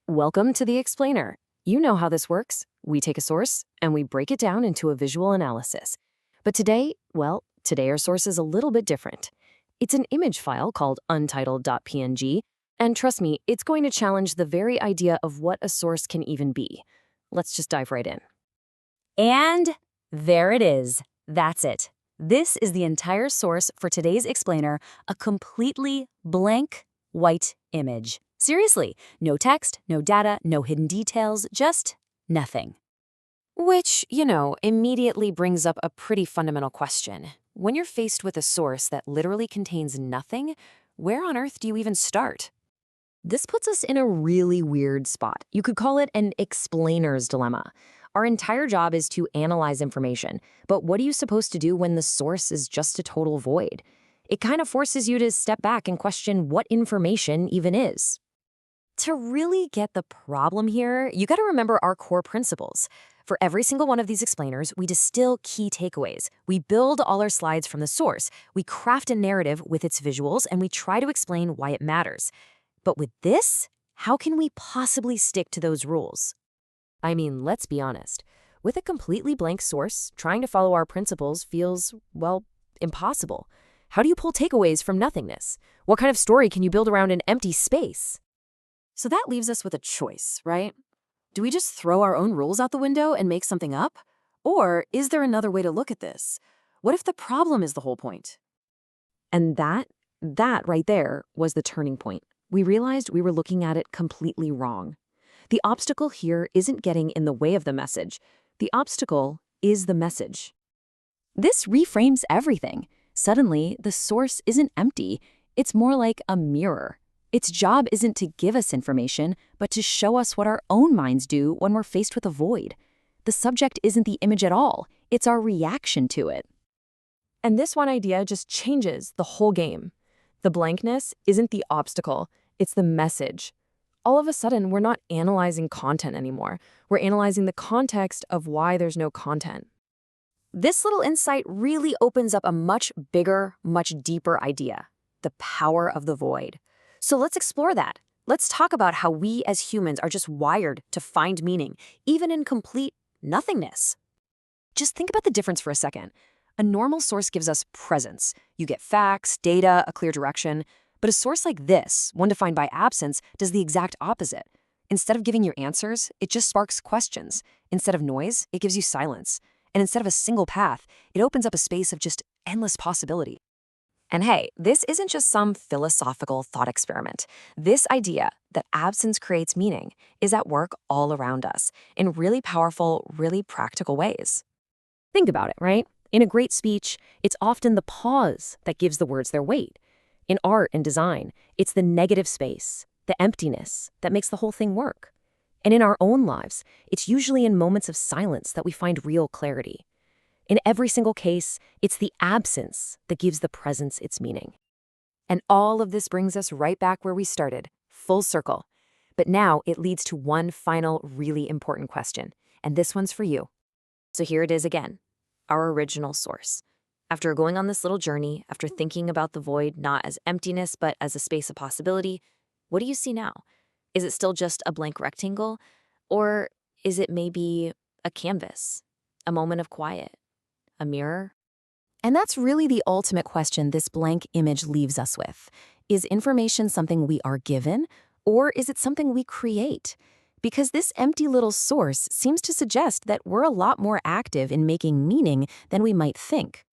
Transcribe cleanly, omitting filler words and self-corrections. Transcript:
Welcome to The Explainer. You know how this works. We take a source and we break it down into a visual analysis. But today, today our source is a little bit different. It's an image file called untitled.png, and trust me, it's going to challenge the very idea of what a source can even be. Let's just dive right in. And there it is. That's it. This is the entire source for today's explainer, a completely blank white image. Seriously, no text, no data, no hidden details, just nothing. Which, immediately brings up a pretty fundamental question. When you're faced with a source that literally contains nothing, where on earth do you even start? This puts us in a really weird spot. You could call it an explainer's dilemma. Our entire job is to analyze information, but what are you supposed to do when the source is just a total void? It kind of forces you to step back and question what information even is. To really get the problem here, you got to remember our core principles. For every single one of these explainers, we distill key takeaways. We build all our slides from the source. We craft a narrative with its visuals, and we try to explain why it matters. But with this, how can we possibly stick to those rules? I mean, let's be honest. With a completely blank source, trying to follow our principles feels, impossible. How do you pull takeaways from nothingness? What kind of story can you build around an empty space? So that leaves us with a choice, right? Do we just throw our own rules out the window and make something up? Or is there another way to look at this? What if the problem is the whole point? And that right there was the turning point. We realized we were looking at it completely wrong. The obstacle here isn't getting in the way of the message. The obstacle is the message. This reframes everything. Suddenly, the source isn't empty. It's more like a mirror. Its job isn't to give us information, but to show us what our own minds do when we're faced with a void. The subject isn't the image at all. It's our reaction to it. And this one idea just changes the whole game. The blankness isn't the obstacle. It's the message. All of a sudden, we're not analyzing content anymore. We're analyzing the context of why there's no content. This little insight really opens up a much bigger, much deeper idea: the power of the void. So let's explore that. Let's talk about how we as humans are just wired to find meaning, even in complete nothingness. Just think about the difference for a second. A normal source gives us presence. You get facts, data, a clear direction. But a source like this, one defined by absence, does the exact opposite. Instead of giving you answers, it just sparks questions. Instead of noise, it gives you silence. And instead of a single path, it opens up a space of just endless possibility. And hey, this isn't just some philosophical thought experiment. This idea that absence creates meaning is at work all around us in really powerful, really practical ways. Think about it, right? In a great speech, it's often the pause that gives the words their weight. In art and design, it's the negative space, the emptiness, that makes the whole thing work. And in our own lives, it's usually in moments of silence that we find real clarity. In every single case, it's the absence that gives the presence its meaning. And all of this brings us right back where we started, full circle. But now it leads to one final really important question, and this one's for you. So here it is again, our original source. After going on this little journey, after thinking about the void not as emptiness but as a space of possibility, what do you see now? Is it still just a blank rectangle? Or is it maybe a canvas, a moment of quiet? A mirror? And that's really the ultimate question this blank image leaves us with. Is information something we are given, or is it something we create? Because this empty little source seems to suggest that we're a lot more active in making meaning than we might think.